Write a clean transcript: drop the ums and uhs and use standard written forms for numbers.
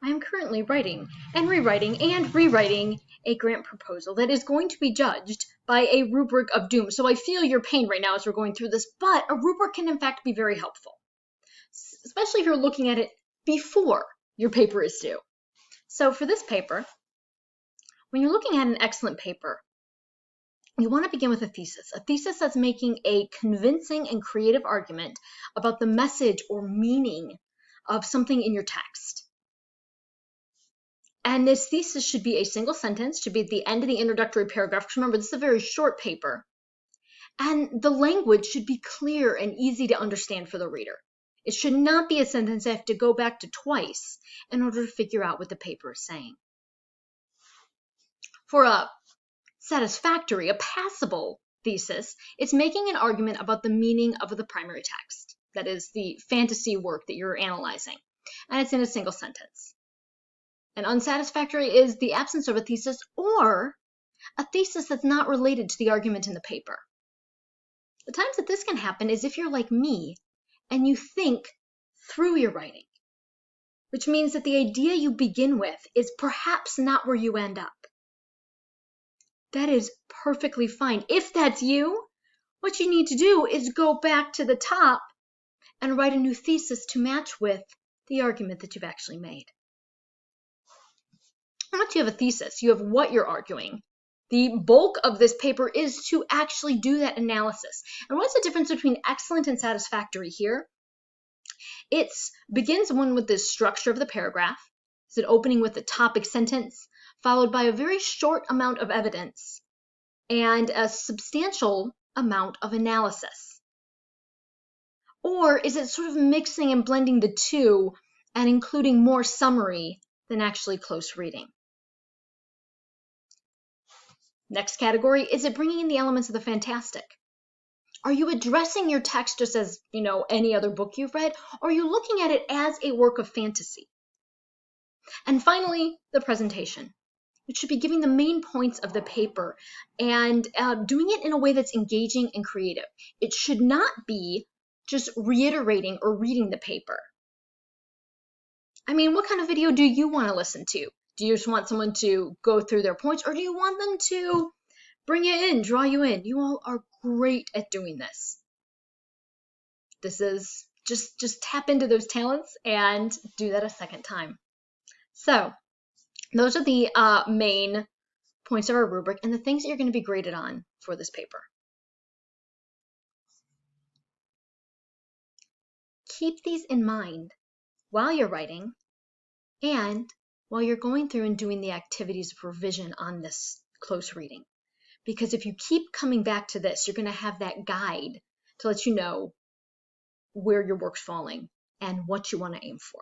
I am currently writing and rewriting a grant proposal that is going to be judged by a rubric of doom. So I feel your pain right now as we're going through this, but a rubric can in fact be very helpful, especially if you're looking at it before your paper is due. So for this paper, when you're looking at an excellent paper, you want to begin with a thesis that's making a convincing and creative argument about the message or meaning of something in your text. And this thesis should be a single sentence, should be at the end of the introductory paragraph, because remember, this is a very short paper. And the language should be clear and easy to understand for the reader. It should not be a sentence I have to go back to twice in order to figure out what the paper is saying. For a satisfactory, a passable thesis, it's making an argument about the meaning of the primary text. That is the fantasy work that you're analyzing. And it's in a single sentence. An unsatisfactory is the absence of a thesis or a thesis that's not related to the argument in the paper. The times that this can happen is if you're like me and you think through your writing, which means that the idea you begin with is perhaps not where you end up. That is perfectly fine. If that's you, what you need to do is go back to the top and write a new thesis to match with the argument that you've actually made. Once you have a thesis, you have what you're arguing. The bulk of this paper is to actually do that analysis. And what's the difference between excellent and satisfactory here? It begins one with the structure of the paragraph. It's an opening with a topic sentence, followed by a very short amount of evidence and a substantial amount of analysis. Or is it sort of mixing and blending the two and including more summary than actually close reading? Next category, is it bringing in the elements of the fantastic? Are you addressing your text just as, any other book you've read, or are you looking at it as a work of fantasy? And finally, the presentation. It should be giving the main points of the paper and doing it in a way that's engaging and creative. It should not be just reiterating or reading the paper. I mean, what kind of video do you want to listen to? Do you just want someone to go through their points, or do you want them to bring it in, draw you in? You all are great at doing this. This is just tap into those talents and do that a second time. So those are the main points of our rubric and the things that you're going to be graded on for this paper. Keep these in mind while you're writing and while you're going through and doing the activities of revision on this close reading. Because if you keep coming back to this, you're going to have that guide to let you know where your work's falling and what you want to aim for.